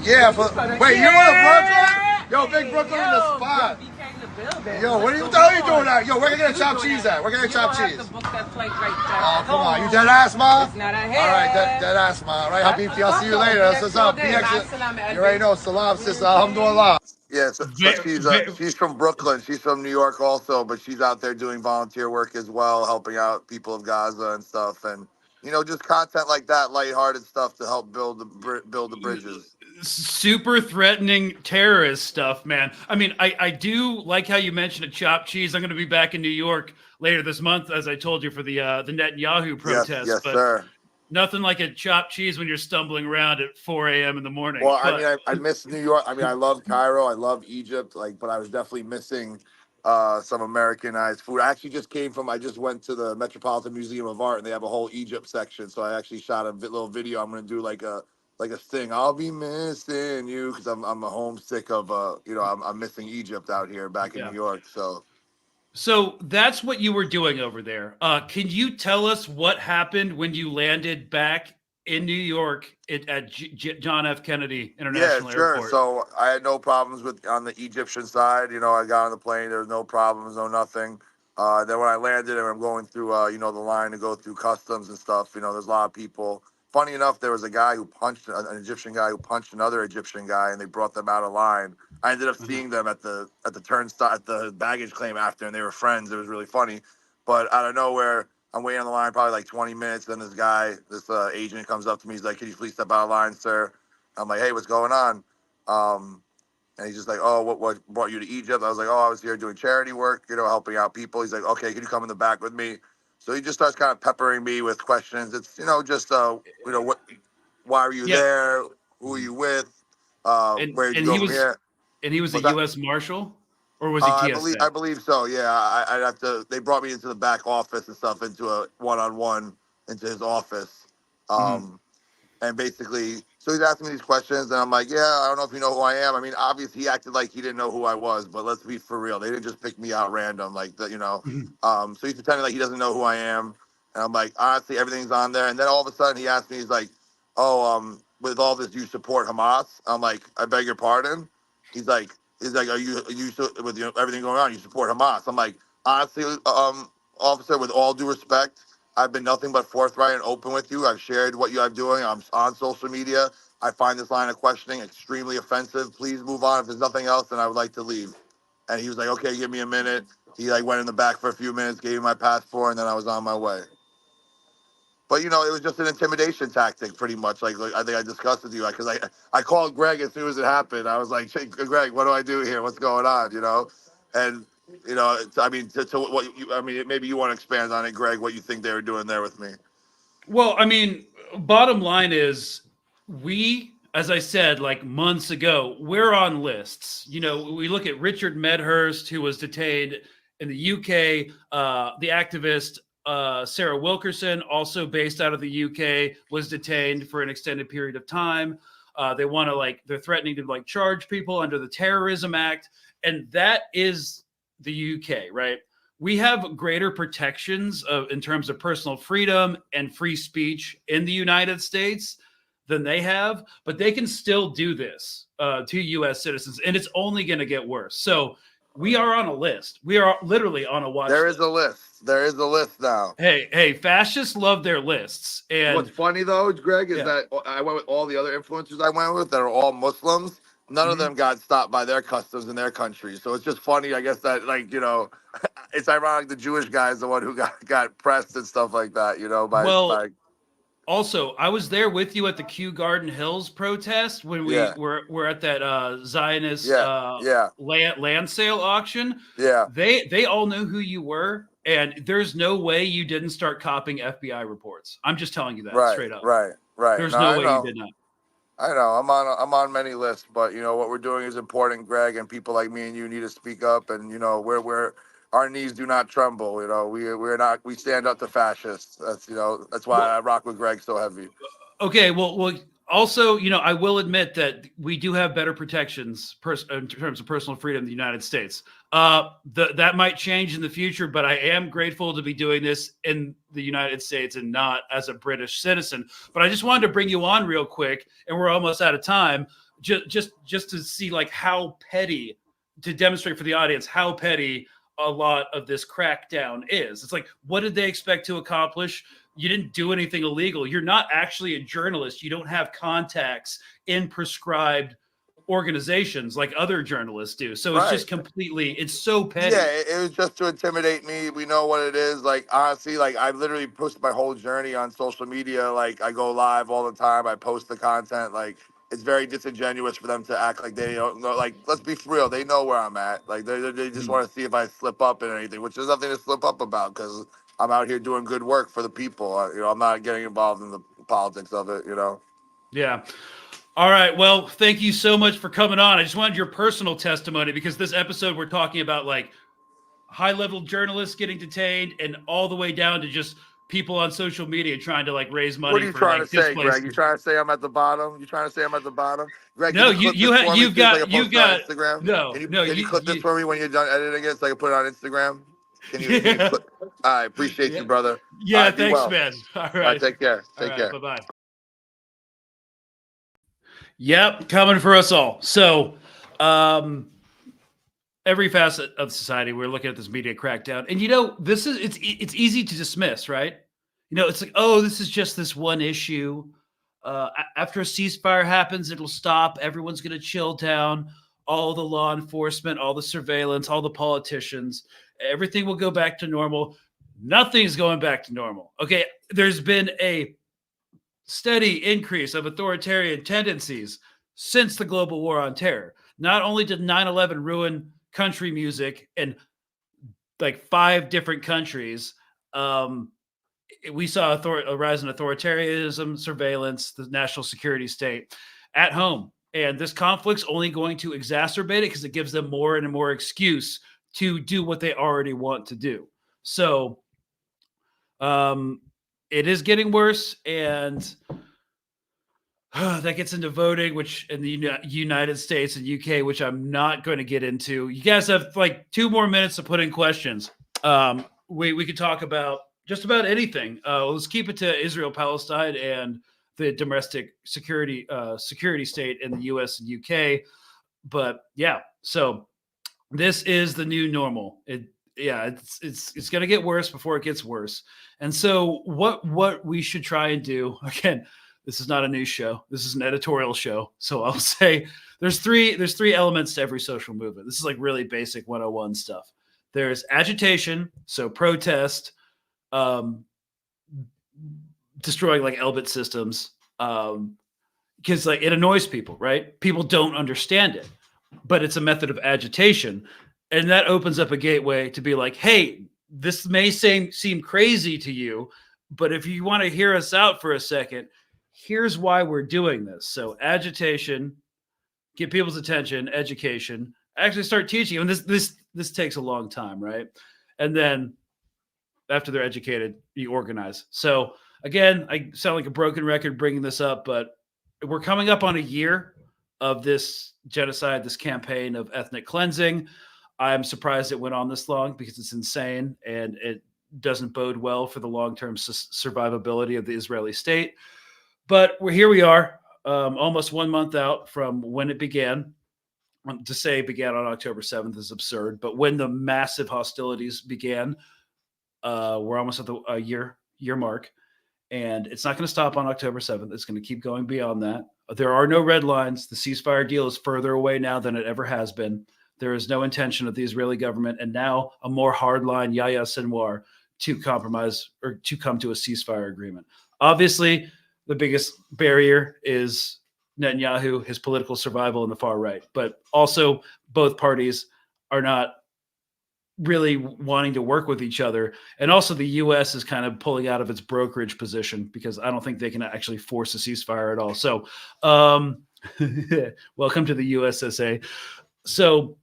Yeah, but wait, you in Brooklyn? Yo, big Brooklyn in the spot. Yo, what are you doing out? Yo, where can I get chopped cheese at? Where can I get chopped cheese? Oh, come on. You dead ass, ma? All right, dead ass, ma. All right, Habibti, I'll see you later. That's what's up. You already know. Salam, sister. Alhamdulillah. Yeah, so she's from Brooklyn. She's from New York also, but she's out there doing volunteer work as well, helping out people of Gaza and stuff. And, just content like that, lighthearted stuff to help build the bridges. Super threatening terrorist stuff, man. I mean, I do like how you mentioned a chopped cheese. I'm going to be back in New York later this month, as I told you, for the Netanyahu protest. Yes, but sir. Nothing like a chopped cheese when you're stumbling around at 4 a.m. in the morning. Well, I miss New York. I mean, I love Cairo. I love Egypt. But I was definitely missing some Americanized food. I just went to the Metropolitan Museum of Art, and they have a whole Egypt section. So I actually shot a little video. I'm going to do like a sting. I'll be missing you, because I'm homesick of I'm missing Egypt out here back in New York. So that's what you were doing over there. Can you tell us what happened when you landed back in New York at John F. Kennedy International sure. Airport. So I had no problems on the Egyptian side. I got on the plane. There was no problems, no nothing. Then when I landed and I'm going through, the line to go through customs and stuff, there's a lot of people. Funny enough, there was a guy who punched an Egyptian guy who punched another Egyptian guy, and they brought them out of line. I ended up seeing them at the turnstile at the baggage claim after, and they were friends. It was really funny. But out of nowhere, I'm waiting on the line probably like 20 minutes. Then this agent comes up to me. He's like, "Can you please step out of line, sir?" I'm like, "Hey, what's going on?" And he's just like, "Oh, what brought you to Egypt?" I was like, "Oh, I was here doing charity work, helping out people." He's like, "Okay, can you come in the back with me?" So he just starts kind of peppering me with questions. It's, just, why are you there? Who are you with? Where did you go from here? And he was a US Marshal, or was he TSA? I believe so. Yeah, I'd have to. They brought me into the back office and stuff, into a one-on-one into his office, and basically, so he's asking me these questions, and I'm like, "Yeah, I don't know if you know who I am." I mean, obviously, he acted like he didn't know who I was, but let's be for real. They didn't just pick me out random, like that, So he's pretending like he doesn't know who I am, and I'm like, honestly, everything's on there. And then all of a sudden, he asked me, he's like, "Oh, with all this, do you support Hamas?" I'm like, "I beg your pardon." He's like, "Are you with everything going on? You support Hamas?" I'm like, "Honestly, officer, with all due respect, I've been nothing but forthright and open with you. I've shared what I'm doing. I'm on social media. I find this line of questioning extremely offensive. Please move on. If there's nothing else, then I would like to leave." And he was like, "Okay, give me a minute." He went in the back for a few minutes, gave me my passport, and then I was on my way. But, it was just an intimidation tactic, pretty much. Like I think I discussed with you, because I called Greg as soon as it happened. I was like, "Hey, Greg, what do I do here? What's going on?" And, I mean, maybe you want to expand on it, Greg, what you think they were doing there with me. Well, I mean, bottom line is as I said, like months ago, we're on lists. We look at Richard Medhurst, who was detained in the UK, the activist Sarah Wilkinson, also based out of the UK, was detained for an extended period of time. They're threatening to charge people under the Terrorism Act. And that is the UK, right? We have greater protections in terms of personal freedom and free speech in the United States than they have, but they can still do this to U.S. citizens, and it's only going to get worse. So we are on a list. We are literally on a watch list. There is a list now. Hey, fascists love their lists. And what's funny, though, Greg, is that I went with all the other influencers I went with that are all Muslims. None of them got stopped by their customs in their country. So it's just funny, I guess, that, it's ironic the Jewish guy is the one who got pressed and stuff like that, Also, I was there with you at the Kew Garden Hills protest when we were at that Zionist land sale auction. Yeah. They all knew who you were, and there's no way you didn't start copying FBI reports. I'm just telling you that straight up. Right. There's no way you did not. I know. I'm on many lists, but what we're doing is important, Greg, and people like me and you need to speak up, and we're our knees do not tremble. We stand up to fascists. That's why I rock with Greg so heavy. Okay, well, also, I will admit that we do have better protections in terms of personal freedom in the United States. That might change in the future, but I am grateful to be doing this in the United States and not as a British citizen. But I just wanted to bring you on real quick, and we're almost out of time, just to see how petty, to demonstrate for the audience how petty a lot of this crackdown is. It's like, what did they expect to accomplish? You didn't do anything illegal. You're not actually a journalist. You don't have contacts in prescribed organizations like other journalists do. So it's just it's so petty. Yeah, it was just to intimidate me. We know what it is. Honestly, I literally posted my whole journey on social media. I go live all the time. I post the content. It's very disingenuous for them to act like they don't know. Let's be for real. They know where I'm at. They just want to see if I slip up in anything, which there's nothing to slip up about because I'm out here doing good work for the people. I'm not getting involved in the politics of it, Yeah. All right. Well, thank you so much for coming on. I just wanted your personal testimony because this episode we're talking about high-level journalists getting detained and all the way down to just people on social media trying to raise money. What are you trying to say, Greg? You trying to say I'm at the bottom? Greg, no, you've got Instagram. No, can you clip this for me when you're done editing it so I can put it on Instagram? Can you I appreciate you, brother. Yeah, thanks, man. All right. Take care. Take care. Bye-bye. Yep, coming for us all. So, every facet of society, we're looking at this media crackdown, and it's easy to dismiss, right? It's like, oh, this is just this one issue. After a ceasefire happens, it'll stop. Everyone's going to chill down. All the law enforcement, all the surveillance, all the politicians, everything will go back to normal. Nothing's going back to normal. Okay, there's been a steady increase of authoritarian tendencies since the global war on terror. Not only did 9/11 ruin country music in like 5 different countries, we saw a rise in authoritarianism, surveillance, the national security state at home. And this conflict's only going to exacerbate it because it gives them more and more excuse to do what they already want to do. So it is getting worse, and that gets into voting, which in the United States and UK, which I'm not going to get into. You guys have like 2 more minutes to put in questions. We could talk about just about anything. Let's keep it to Israel, Palestine, and the domestic security state in the US and UK. But yeah, so this is the new normal. It's going to get worse before it gets worse. And so what we should try and do, again, this is not a news show. This is an editorial show. So I'll say there's three elements to every social movement. This is like really basic 101 stuff. There's agitation, so protest, destroying like Elbit systems, because like it annoys people, right? People don't understand it, but it's a method of agitation, and that opens up a gateway to be like, hey, this may seem crazy to you, but if you want to hear us out for a second, here's why we're doing this. So agitation, get people's attention, education, actually start teaching. And this takes a long time, right? And then after they're educated, you organize. So again, I sound like a broken record bringing this up, but we're coming up on a year of this genocide, this campaign of ethnic cleansing. I'm surprised it went on this long because it's insane, and it doesn't bode well for the long-term survivability of the Israeli state. But here we are, almost 1 month out from when it began. To say it began on October 7th is absurd, but when the massive hostilities began, we're almost at the year mark, and it's not going to stop on October 7th. It's going to keep going beyond that. There are no red lines. The ceasefire deal is further away now than it ever has been. There is no intention of the Israeli government, and now a more hardline Yahya Sinwar, to compromise or to come to a ceasefire agreement. Obviously, the biggest barrier is Netanyahu, his political survival in the far right, but also both parties are not really wanting to work with each other. And also the U.S. is kind of pulling out of its brokerage position because I don't think they can actually force a ceasefire at all. So welcome to the USSA. So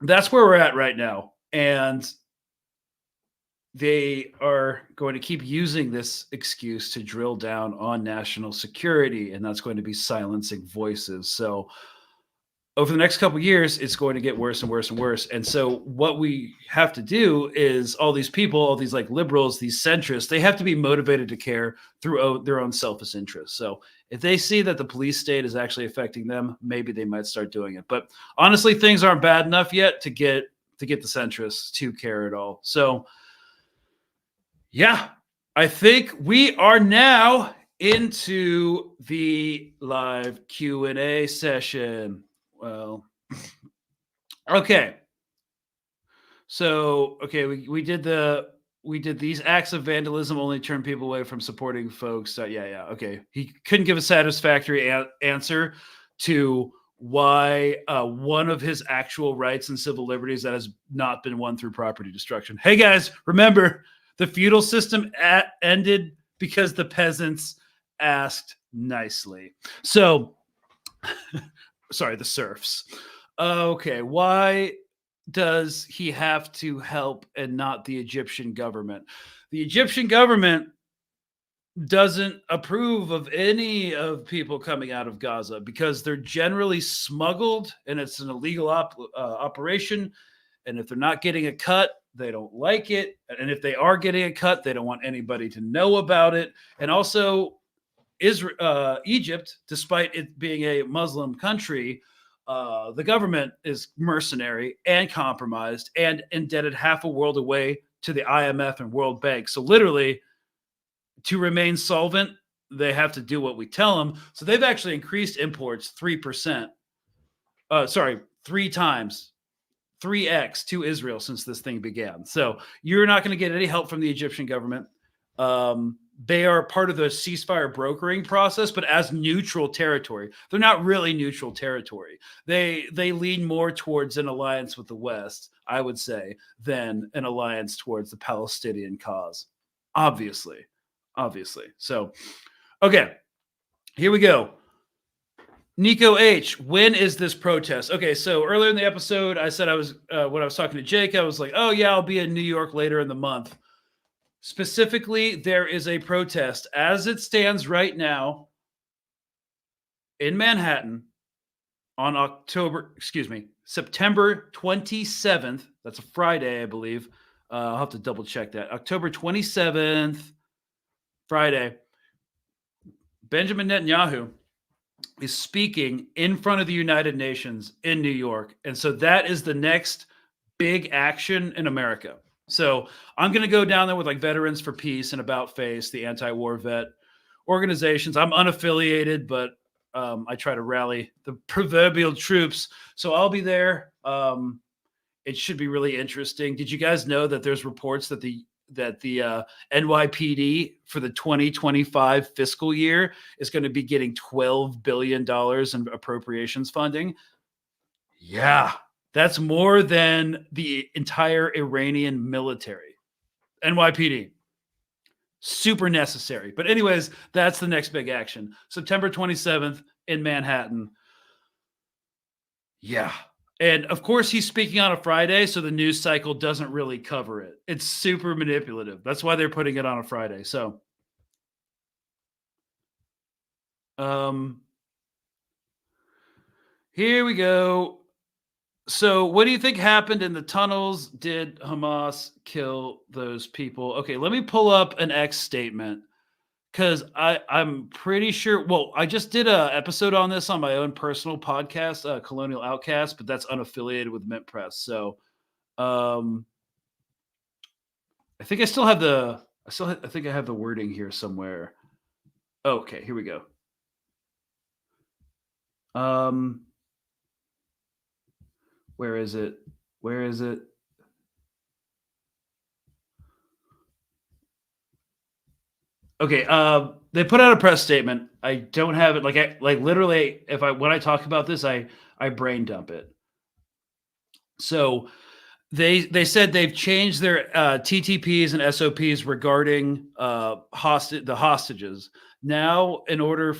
that's where we're at right now. And they are going to keep using this excuse to drill down on national security, and that's going to be silencing voices. So over the next couple of years, it's going to get worse and worse and worse. And so what we have to do is all these people, all these like liberals, these centrists, they have to be motivated to care through their own selfish interests. So if they see that the police state is actually affecting them, maybe they might start doing it. But honestly, things aren't bad enough yet to get the centrists to care at all. So yeah, I think we are now into the live Q&A session. Well, okay. So, okay, we did these acts of vandalism only turn people away from supporting folks. Yeah. Okay. He couldn't give a satisfactory answer to why one of his actual rights and civil liberties that has not been won through property destruction. Hey guys, remember, the feudal system ended because the peasants asked nicely. So, sorry, the serfs. Okay, why does he have to help and not the Egyptian government? The Egyptian government doesn't approve of any of people coming out of Gaza because they're generally smuggled, and it's an illegal operation. And if they're not getting a cut, they don't like it. And if they are getting a cut, they don't want anybody to know about it. And also, Egypt, despite it being a Muslim country, the government is mercenary and compromised and indebted half a world away to the IMF and World Bank. So literally, to remain solvent, they have to do what we tell them. So they've actually increased imports 3%. 3 times, 3x to Israel since this thing began. So you're not going to get any help from the Egyptian government. They are part of the ceasefire brokering process, but as neutral territory. They're not really neutral territory. They lean more towards an alliance with the West, I would say, than an alliance towards the Palestinian cause. Obviously. So, okay, here we go. Nico H, when is this protest? Okay, so earlier in the episode, I said when I was talking to Jake, I was like, oh yeah, I'll be in New York later in the month. Specifically, there is a protest as it stands right now in Manhattan on September 27th. That's a Friday, I believe. I'll have to double check that. October 27th, Friday. Benjamin Netanyahu is speaking in front of the United Nations in New York. And so that is the next big action in America. So I'm going to go down there with like Veterans for Peace and About Face, the anti-war vet organizations. I'm unaffiliated, but I try to rally the proverbial troops. So I'll be there. It should be really interesting. Did you guys know that there's reports that the NYPD for the 2025 fiscal year is going to be getting $12 billion in appropriations funding? Yeah, that's more than the entire Iranian military. NYPD. Super necessary. But anyways, that's the next big action. September 27th in Manhattan. Yeah. And of course, he's speaking on a Friday, so the news cycle doesn't really cover it. It's super manipulative. That's why they're putting it on a Friday. So, here we go. So, what do you think happened in the tunnels? Did Hamas kill those people? Okay, let me pull up an X statement. Because I'm pretty sure, well, I just did an episode on this on my own personal podcast, Colonial Outcast, but that's unaffiliated with Mint Press. So I think I still have I think I have the wording here somewhere. Okay, here we go. Where is it? Okay, they put out a press statement. I don't have it. Literally, when I talk about this, I brain dump it. So they said they've changed their TTPs and SOPs regarding the hostages. Now, in order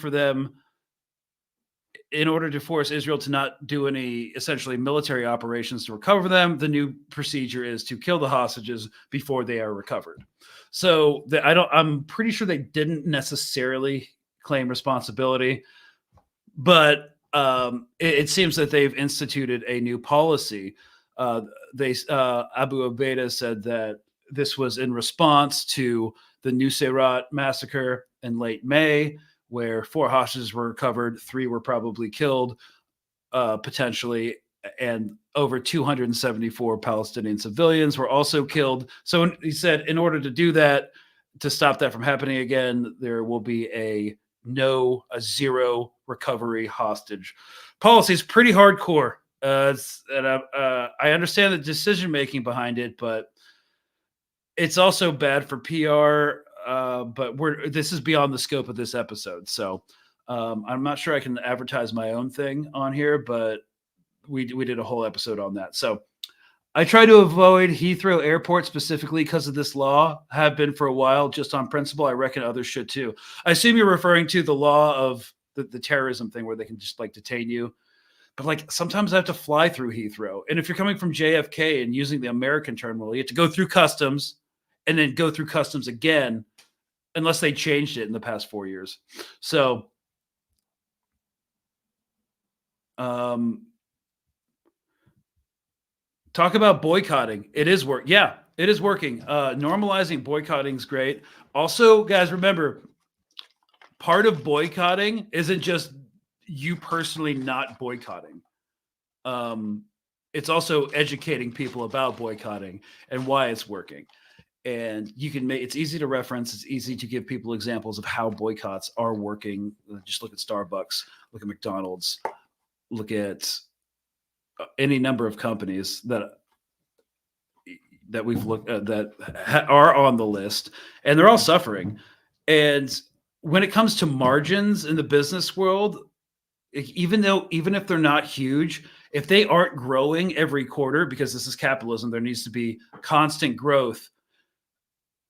to force Israel to not do any essentially military operations to recover them, the new procedure is to kill the hostages before they are recovered. So I'm pretty sure they didn't necessarily claim responsibility, but it seems that they've instituted a new policy. Abu Ubaidah said that this was in response to the Nusayrat massacre in late May, where 4 hostages were recovered, 3 were probably killed, potentially, and over 274 Palestinian civilians were also killed. So he said, in order to do that, to stop that from happening again, there will be a zero recovery hostage policy. Is pretty hardcore. I understand the decision making behind it, but it's also bad for PR. But this is beyond the scope of this episode. So I'm not sure I can advertise my own thing on here, but we did a whole episode on that. So I try to avoid Heathrow Airport specifically because of this law. Have been for a while, just on principle. I reckon others should too. I assume you're referring to the law of the terrorism thing where they can just detain you. But sometimes I have to fly through Heathrow. And if you're coming from JFK and using the American terminal, you have to go through customs and then go through customs again, unless they changed it in the past 4 years. So, talk about boycotting. It is work. Yeah, it is working. Normalizing boycotting is great. Also, guys, remember, part of boycotting isn't just you personally not boycotting. It's also educating people about boycotting and why it's working. And you can make, it's easy to reference. It's easy to give people examples of how boycotts are working. Just look at Starbucks, look at McDonald's, look at any number of companies that we've looked at that are on the list, and they're all suffering. And when it comes to margins in the business world, even if they're not huge, if they aren't growing every quarter, because this is capitalism, there needs to be constant growth.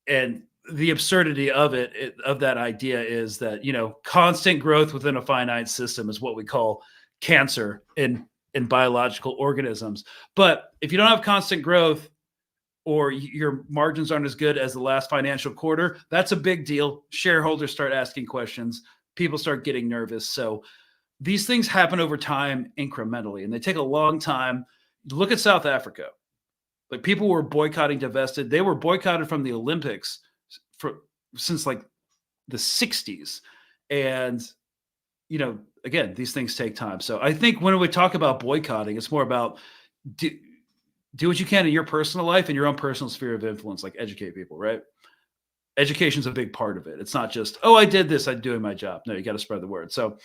And the absurdity of that idea is that, constant growth within a finite system is what we call cancer in biological organisms. But if you don't have constant growth, or your margins aren't as good as the last financial quarter, that's a big deal. Shareholders start asking questions. People start getting nervous. So these things happen over time incrementally, and they take a long time. Look at South Africa. Like, people were boycotting, divested. They were boycotted from the Olympics since like the 60s. And, again, these things take time. So I think when we talk about boycotting, it's more about do what you can in your personal life and your own personal sphere of influence, like educate people, right? Education's a big part of it. It's not just, I did this, I'm doing my job. No, you got to spread the word. So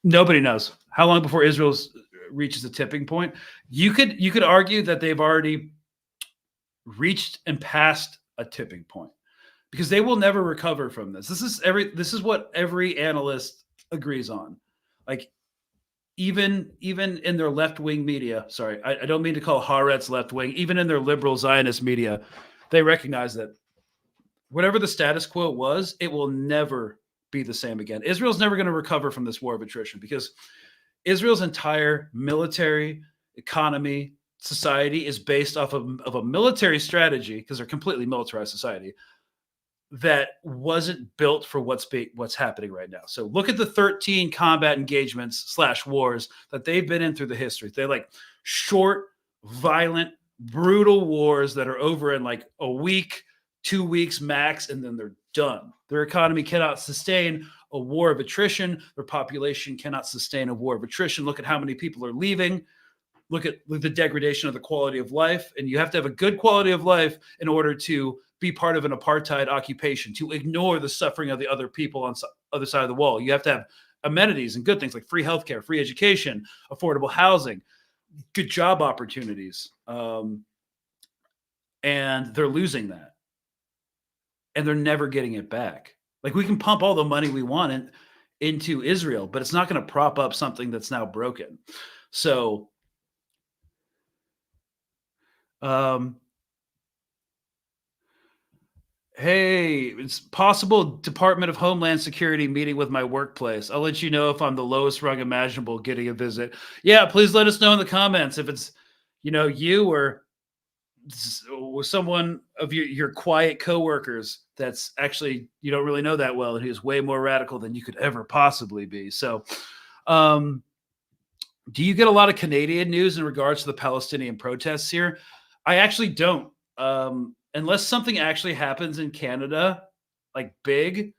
nobody knows how long before Israel reaches a tipping point. You could argue that they've already reached and passed a tipping point, because they will never recover from this. This is what every analyst agrees on. Like, even in their left-wing media, sorry, I don't mean to call Haaretz left-wing, even in their liberal Zionist media, they recognize that whatever the status quo was, it will never be the same again. Israel's never going to recover from this war of attrition, because Israel's entire military, economy, society is based off of a military strategy, because they're a completely militarized society, that wasn't built for what's happening right now. So look at the 13 combat engagements / wars that they've been in through the history. They're like short, violent, brutal wars that are over in like a week, 2 weeks max, and then they're done. Their economy cannot sustain a war of attrition. Their population cannot sustain a war of attrition. Look at how many people are leaving. Look at the degradation of the quality of life. And you have to have a good quality of life in order to be part of an apartheid occupation, to ignore the suffering of the other people on the other side of the wall. You have to have amenities and good things like free healthcare, free education, affordable housing, good job opportunities. And they're losing that. And they're never getting it back. Like, we can pump all the money we want into Israel, but it's not going to prop up something that's now broken. So, hey, it's possible Department of Homeland Security meeting with my workplace. I'll let you know if I'm the lowest rung imaginable getting a visit. Yeah, please let us know in the comments if it's, you or someone of your quiet coworkers that's actually, you don't really know that well, and who's way more radical than you could ever possibly be. So, do you get a lot of Canadian news in regards to the Palestinian protests here? I actually don't. Unless something actually happens in Canada, like big,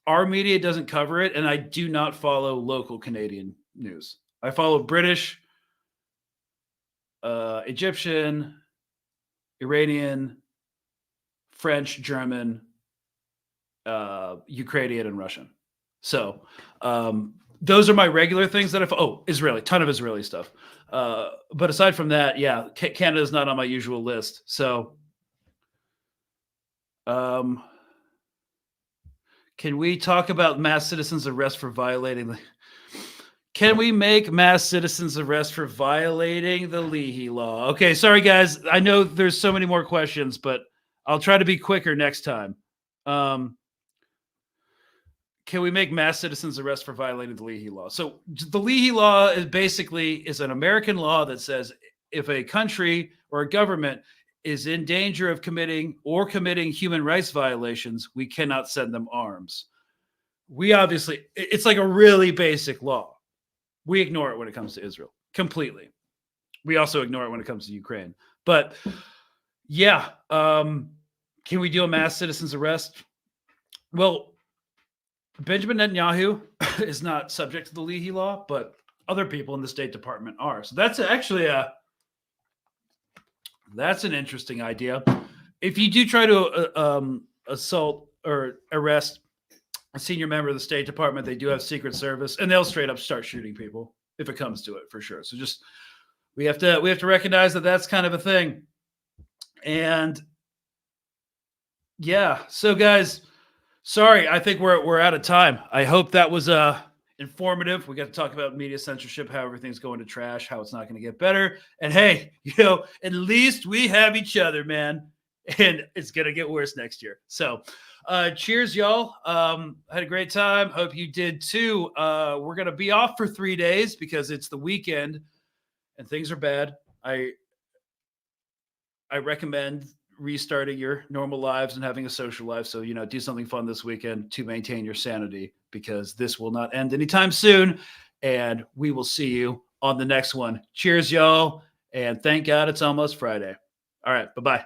our media doesn't cover it, and I do not follow local Canadian news. I follow British, Egyptian, Iranian, French, German, Ukrainian, and Russian. So those are my regular things that Israeli, ton of Israeli stuff. But aside from that, yeah, Canada is not on my usual list. So, can we talk about mass citizens arrest for violating can we make mass citizens arrest for violating the Leahy law? Okay, sorry guys. I know there's so many more questions, but I'll try to be quicker next time. Can we make mass citizens arrest for violating the Leahy law? So the Leahy law is an American law that says if a country or a government is in danger of committing human rights violations, we cannot send them arms. It's like a really basic law. We ignore it when it comes to Israel completely. We also ignore it when it comes to Ukraine. But yeah, can we do a mass citizens arrest? Well, Benjamin Netanyahu is not subject to the Leahy law, but other people in the State Department are. So that's actually that's an interesting idea. If you do try to assault or arrest a senior member of the State Department, they do have Secret Service, and they'll straight up start shooting people if it comes to it, for sure. So just we have to recognize that that's kind of a thing. And yeah, so guys, sorry, I think we're out of time. I hope that was informative. We got to talk about media censorship, how everything's going to trash, how it's not going to get better. And hey, at least we have each other, man. And it's going to get worse next year. So cheers, y'all. I had a great time. Hope you did too. We're going to be off for 3 days because it's the weekend and things are bad. I recommend restarting your normal lives and having a social life. So, do something fun this weekend to maintain your sanity, because this will not end anytime soon. And we will see you on the next one. Cheers, y'all. And thank God it's almost Friday. All right. Bye-bye.